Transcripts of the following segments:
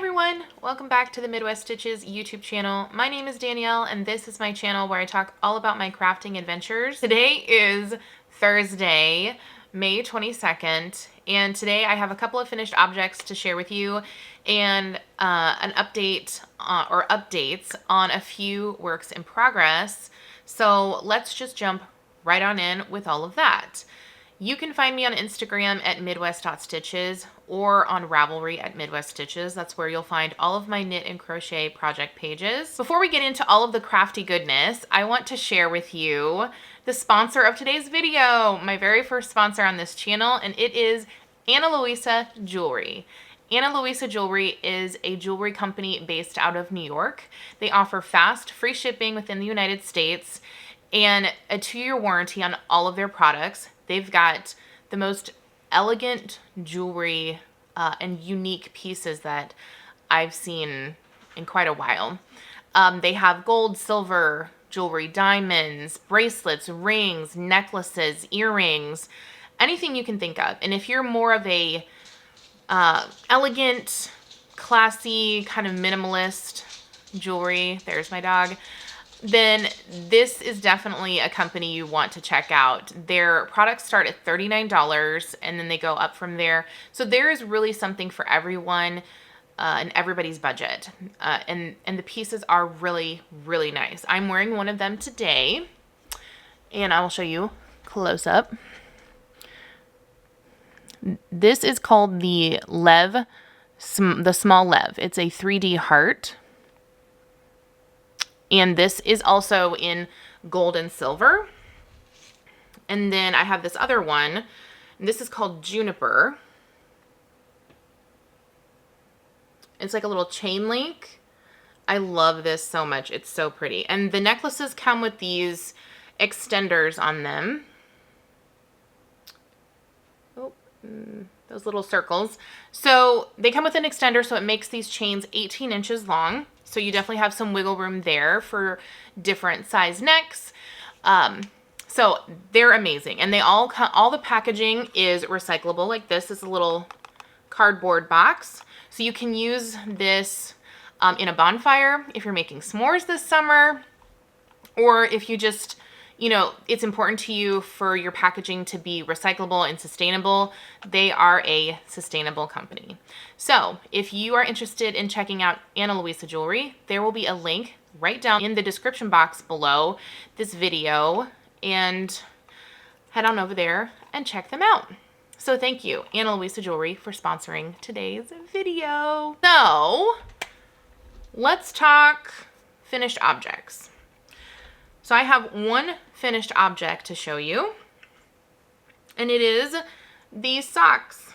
everyone, welcome back to the Midwest Stitches YouTube channel. My name is Danielle and this is my channel where I talk all about my crafting adventures. Today is Thursday, May 22nd, and today I have a couple of finished objects to share with you and an update or updates on a few works in progress. So let's just jump right on in with all of that. You can find me on Instagram at midwest.stitches or on Ravelry at Midwest Stitches. That's where you'll find all of my knit and crochet project pages. Before we get into all of the crafty goodness, I want to share with you the sponsor of today's video, my very first sponsor on this channel, and it is Ana Luisa Jewelry. Ana Luisa Jewelry is a jewelry company based out of New York. They offer fast, free shipping within the United States and a 2-year warranty on all of their products. They've got the most elegant jewelry and unique pieces that I've seen in quite a while. They have gold, silver jewelry, diamonds, bracelets, rings, necklaces, earrings, anything you can think of. And if you're more of a elegant, classy, kind of minimalist jewelry, there's my dog, then this is definitely a company you want to check out. Their products start at $39 and then they go up from there. So there is really something for everyone and everybody's budget. And the pieces are really, really nice. I'm wearing one of them today and I will show you close up. This is called the Lev, the small Lev. It's a 3D heart. And this is also in gold and silver. And then I have this other one. And this is called Juniper. It's like a little chain link. I love this so much. It's so pretty. And the necklaces come with these extenders on them. Oh, those little circles. So they come with an extender, so it makes these chains 18 inches long. So you definitely have some wiggle room there for different size necks. So they're amazing. And they all the packaging is recyclable. Like this is a little cardboard box. So you can use this in a bonfire if you're making s'mores this summer, or if you just, you know, it's important to you for your packaging to be recyclable and sustainable. They are a sustainable company. So if you are interested in checking out Ana Luisa Jewelry, there will be a link right down in the description box below this video, and head on over there and check them out. So thank you, Ana Luisa Jewelry, for sponsoring today's video. So let's talk finished objects. So I have one finished object to show you, and it is these socks.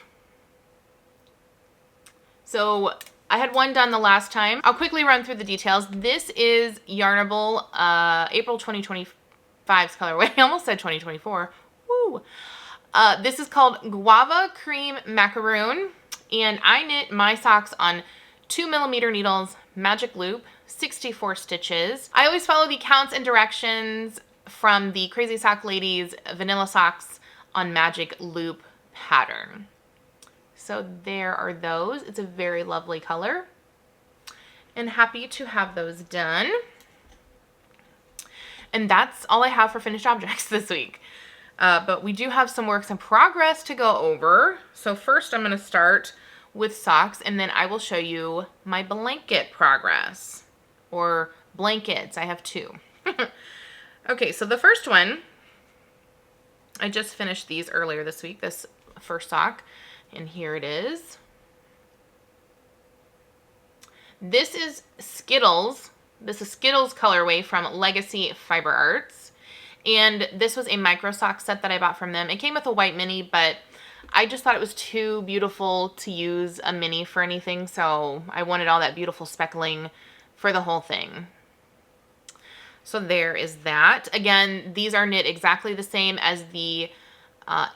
So I had one done the last time. I'll quickly run through the details. This is Yarnable April 2025's colorway. I almost said 2024. Woo! This is called Guava Cream Macaroon, and I knit my socks on 2mm needles, magic loop, 64 stitches. I always follow the counts and directions from the Crazy Sock Ladies Vanilla Socks on Magic Loop pattern. So there are those. It's a very lovely color. And happy to have those done. And that's all I have for finished objects this week. But we do have some works in progress to go over. So first I'm going to start with socks, and then I will show you my blanket progress. Or blankets. I have two. Okay, so the first one, I just finished these earlier this week, this first sock, and here it is. This is Skittles. This is Skittles colorway from Legacy Fiber Arts, and this was a micro sock set that I bought from them. It came with a white mini, but I just thought it was too beautiful to use a mini for anything, so I wanted all that beautiful speckling for the whole thing. So there is that. Again, these are knit exactly the same as the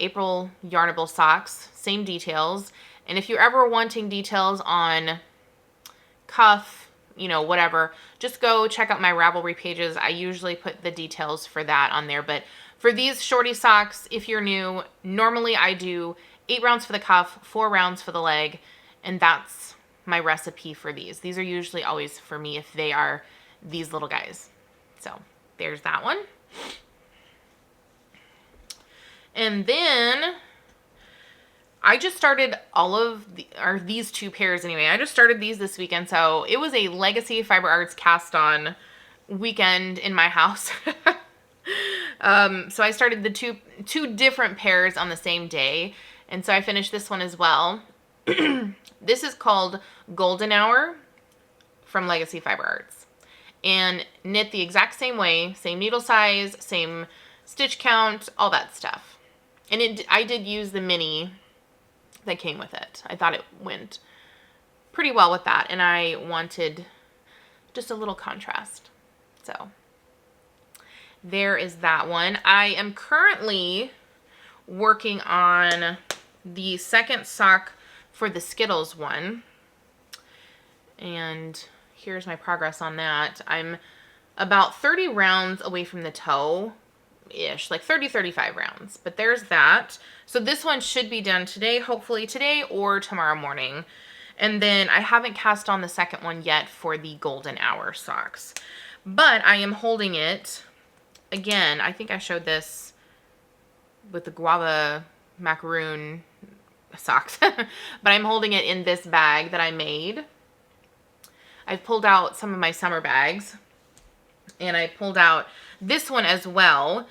April Yarnable socks, same details. And if you're ever wanting details on cuff, you know, whatever, just go check out my Ravelry pages. I usually put the details for that on there. But for these shorty socks, if you're new, normally I do 8 rounds for the cuff, 4 rounds for the leg, and that's my recipe for these. These are usually always for me if they are these little guys. So there's that one. And then I just started these two pairs anyway. I just started these this weekend. So it was a Legacy Fiber Arts cast on weekend in my house. So I started the two different pairs on the same day. And so I finished this one as well. This is called Golden Hour from Legacy Fiber Arts. And knit the exact same way, same needle size, same stitch count, all that stuff. And I did use the mini that came with it. I thought it went pretty well with that, and I wanted just a little contrast. So there is that one. I am currently working on the second sock for the Skittles one, and here's my progress on that. I'm about 30 rounds away from the toe ish, like 35 rounds, but there's that. So this one should be done today, hopefully today or tomorrow morning. And then I haven't cast on the second one yet for the Golden Hour socks, but I am holding it again. I think I showed this with the guava macaroon socks, but I'm holding it in this bag that I made. I've pulled out some of my summer bags, and I pulled out this one as well,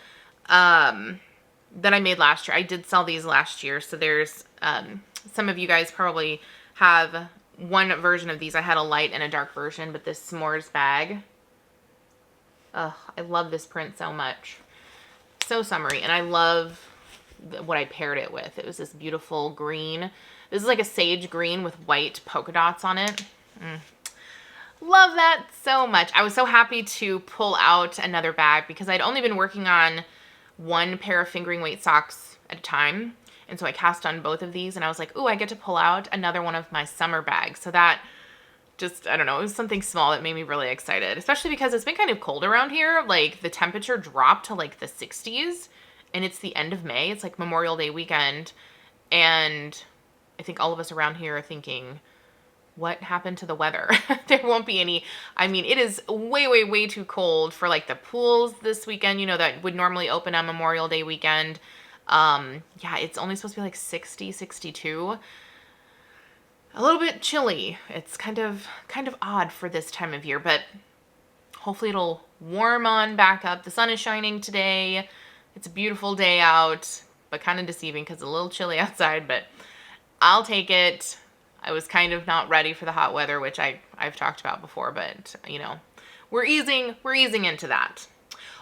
that I made last year. I did sell these last year, so there's some of you guys probably have one version of these. I had a light and a dark version, but this s'mores bag, I love this print so much. So summery, and I love what I paired it with. It was this beautiful green. This is like a sage green with white polka dots on it. Love that so much. I was so happy to pull out another bag because I'd only been working on one pair of fingering weight socks at a time. And so I cast on both of these, and I was like, ooh, I get to pull out another one of my summer bags. So that just, I don't know, it was something small that made me really excited, especially because it's been kind of cold around here. Like the temperature dropped to like the 60s, and it's the end of May. It's like Memorial Day weekend. And I think all of us around here are thinking, what happened to the weather? There won't be any. I mean, it is way, way, way too cold for like the pools this weekend, you know, that would normally open on Memorial Day weekend. Yeah, it's only supposed to be like 60, 62. A little bit chilly. It's kind of odd for this time of year, but hopefully it'll warm on back up. The sun is shining today. It's a beautiful day out, but kind of deceiving because it's a little chilly outside, but I'll take it. I was kind of not ready for the hot weather, which I've talked about before, but you know, we're easing into that.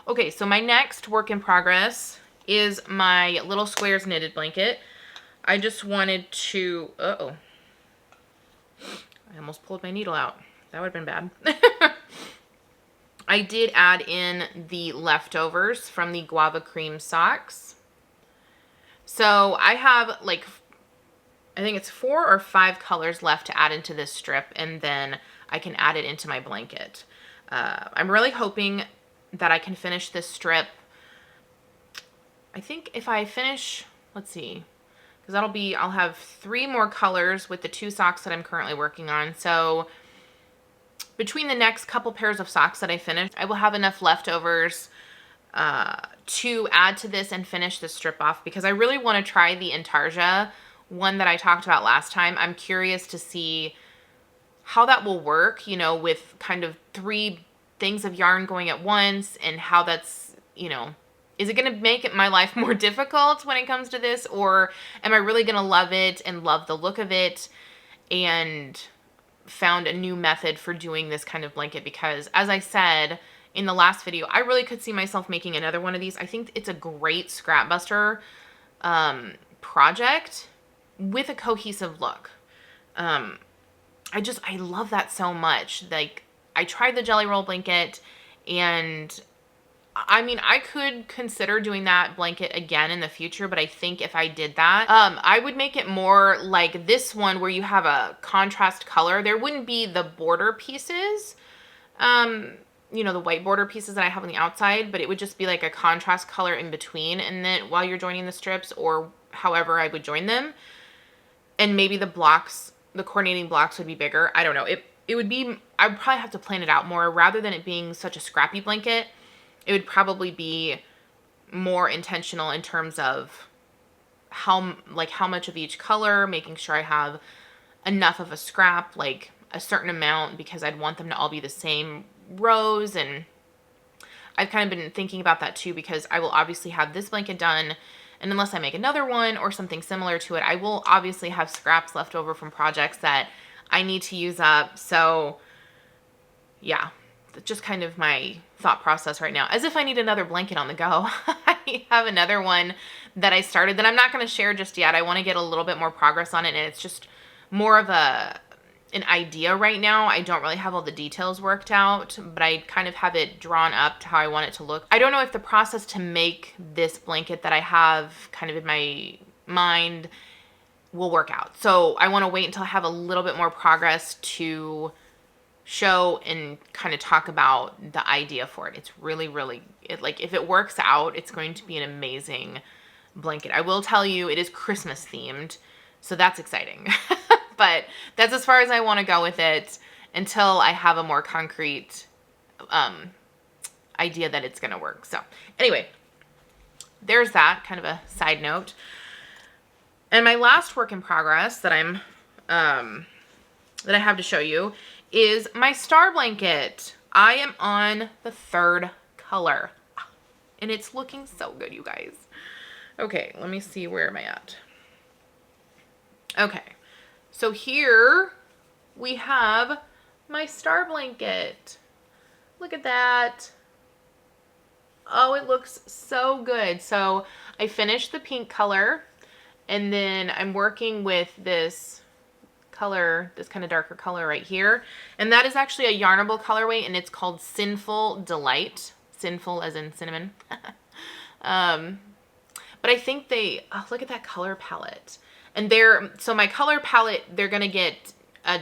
Okay, so my next work in progress is my little squares knitted blanket. I just wanted to, I almost pulled my needle out. That would have been bad. I did add in the leftovers from the guava cream socks. So I have like, I think it's 4 or 5 colors left to add into this strip, and then I can add it into my blanket. I'm really hoping that I can finish this strip. I think if I finish, let's see, because I'll have 3 more colors with the 2 socks that I'm currently working on. So between the next couple pairs of socks that I finish, I will have enough leftovers to add to this and finish this strip off, because I really want to try the Intarsia one that I talked about last time. I'm curious to see how that will work, you know, with kind of 3 things of yarn going at once, and how that's, you know, is it going to make my life more difficult when it comes to this, or am I really going to love it and love the look of it and found a new method for doing this kind of blanket? Because as I said in the last video, I really could see myself making another one of these. I think it's a great scrap buster project with a cohesive look. I love that so much. Like, I tried the jelly roll blanket, and I mean, I could consider doing that blanket again in the future, but I think if I did that, I would make it more like this one where you have a contrast color. There wouldn't be the border pieces, you know, the white border pieces that I have on the outside, but it would just be like a contrast color in between, and then while you're joining the strips, or however I would join them. And maybe the the coordinating blocks would be bigger. I don't know. It would be, I would probably have to plan it out more rather than it being such a scrappy blanket. It would probably be more intentional in terms of how much of each color, making sure I have enough of a scrap, like a certain amount, because I'd want them to all be the same rows. And I've kind of been thinking about that too, because I will obviously have this blanket done, and unless I make another one or something similar to it, I will obviously have scraps left over from projects that I need to use up. So yeah, that's just kind of my thought process right now, as if I need another blanket on the go. I have another one that I started that I'm not going to share just yet. I want to get a little bit more progress on it, and it's just more of an idea right now. I don't really have all the details worked out, but I kind of have it drawn up to how I want it to look. I don't know if the process to make this blanket that I have kind of in my mind will work out. So I want to wait until I have a little bit more progress to show and kind of talk about the idea for it. It's really, really, like, if it works out, it's going to be an amazing blanket. I will tell you, it is Christmas themed, so that's exciting. But that's as far as I want to go with it until I have a more concrete idea that it's going to work. So anyway, there's that kind of a side note. And my last work in progress that that I have to show you is my star blanket. I am on the 3rd color, and it's looking so good, you guys. Okay, let me see, where am I at? Okay, so here we have my star blanket. Look at that. Oh, it looks so good. So I finished the pink color, and then I'm working with this color, this kind of darker color right here. And that is actually a yarnable colorway, and it's called Sinful Delight. Sinful as in cinnamon. But I think they, oh, look at that color palette. And so my color palette, they're going to get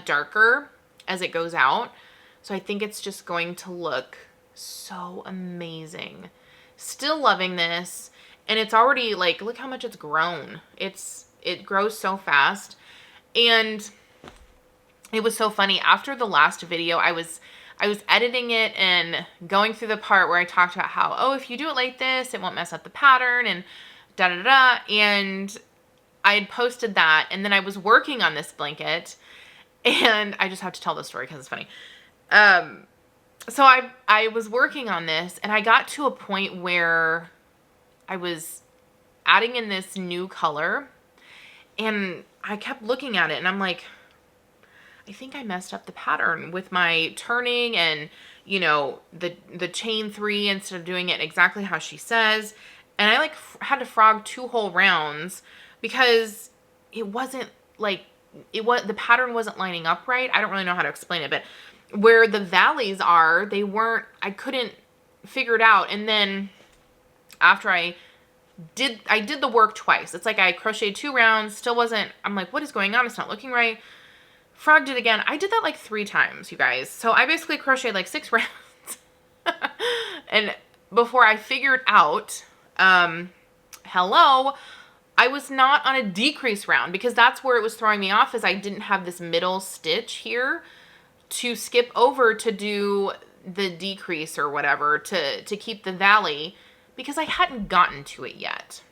darker as it goes out. So I think it's just going to look so amazing. Still loving this. And it's already, like, look how much it's grown. It grows so fast. And it was so funny. After the last video, I was editing it and going through the part where I talked about how, oh, if you do it like this, it won't mess up the pattern and da-da-da. And I had posted that, and then I was working on this blanket, and I just have to tell the story because it's funny. So I was working on this, and I got to a point where I was adding in this new color, and I kept looking at it, and I'm like, I think I messed up the pattern with my turning and, you know, the chain 3 instead of doing it exactly how she says. And I, like, had to frog 2 whole rounds because it wasn't, like, the pattern wasn't lining up right. I don't really know how to explain it, but where the valleys are, I couldn't figure it out. And then after I did the work twice. It's like I crocheted 2 rounds, still wasn't, I'm like, what is going on? It's not looking right. Frogged it again. I did that like 3 times, you guys. So I basically crocheted like 6 rounds. And before I figured out, hello, I was not on a decrease round, because that's where it was throwing me off, is I didn't have this middle stitch here to skip over to do the decrease or whatever to keep the valley, because I hadn't gotten to it yet.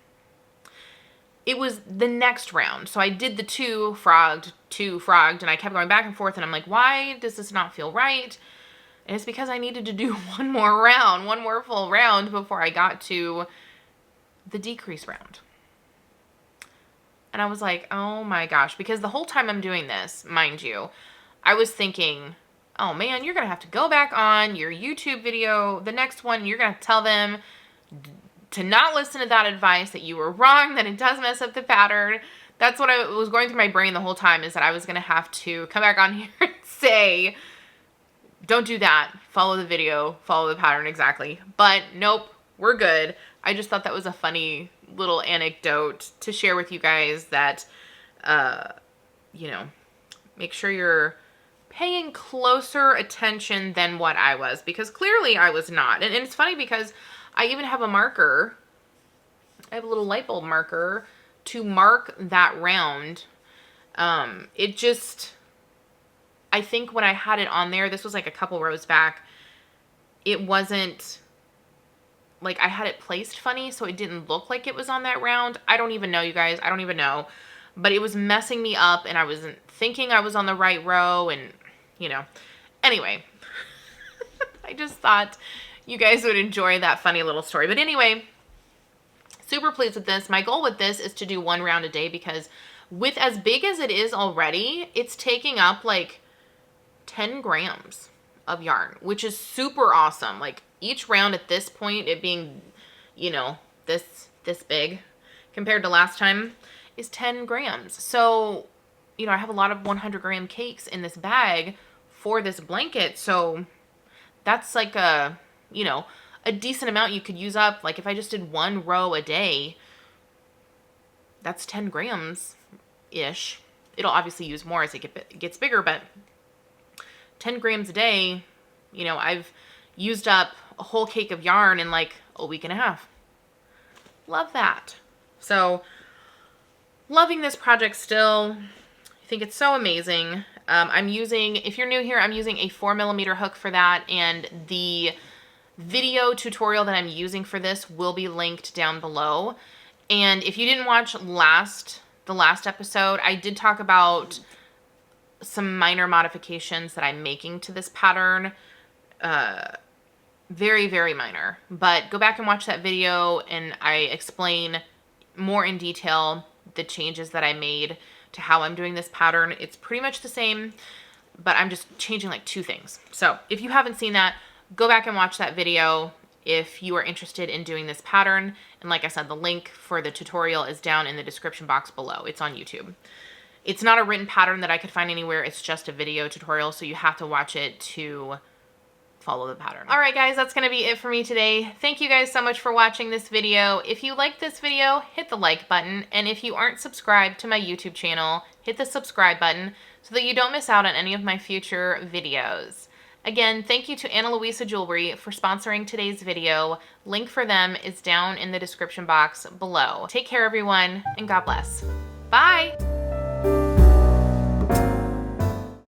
It was the next round. So I did the 2 frogged, and I kept going back and forth, and I'm like, why does this not feel right? And it's because I needed to do one more full round before I got to the decrease round. And I was like, oh my gosh, because the whole time I'm doing this, mind you, I was thinking, oh man, you're going to have to go back on your YouTube video, the next one, you're going to tell them to not listen to that advice, that you were wrong, that it does mess up the pattern. That's what I was going through my brain the whole time, is that I was going to have to come back on here and say, don't do that. Follow the video, follow the pattern exactly. But nope, we're good. I just thought that was a funny little anecdote to share with you guys, that, you know, make sure you're paying closer attention than what I was, because clearly I was not. And it's funny because I even have a marker. I have a little light bulb marker to mark that round. It just, I think when I had it on there, this was like a couple rows back, it wasn't, like I had it placed funny, so it didn't look like it was on that round. I don't even know, you guys. I don't even know. But it was messing me up, and I wasn't thinking I was on the right row, and, you know. Anyway, I just thought you guys would enjoy that funny little story. But anyway, super pleased with this. My goal with this is to do 1 round a day, because with as big as it is already, it's taking up like 10 grams of yarn, which is super awesome. Like each round at this point, it being, you know, this big compared to last time, is 10 grams. So, you know, I have a lot of 100-gram cakes in this bag for this blanket. So that's like a, you know, a decent amount you could use up. Like if I just did 1 row a day, that's 10 grams-ish. It'll obviously use more as it gets bigger, but 10 grams a day, you know, I've used up a whole cake of yarn in like a week and a half. Love that. So, loving this project still. I think it's so amazing. I'm using, if you're new here, I'm using a 4mm hook for that, and the video tutorial that I'm using for this will be linked down below. And if you didn't watch the last episode, I did talk about some minor modifications that I'm making to this pattern. Very, very minor. But go back and watch that video, and I explain more in detail the changes that I made to how I'm doing this pattern. It's pretty much the same, but I'm just changing like 2 things. So if you haven't seen that, go back and watch that video if you are interested in doing this pattern. And like I said, the link for the tutorial is down in the description box below. It's on YouTube. It's not a written pattern that I could find anywhere. It's just a video tutorial, so you have to watch it to follow the pattern. All right, guys, that's going to be it for me today. Thank you guys so much for watching this video. If you liked this video, hit the like button. And if you aren't subscribed to my YouTube channel, hit the subscribe button so that you don't miss out on any of my future videos. Again, thank you to Ana Luisa Jewelry for sponsoring today's video. Link for them is down in the description box below. Take care, everyone, and God bless. Bye!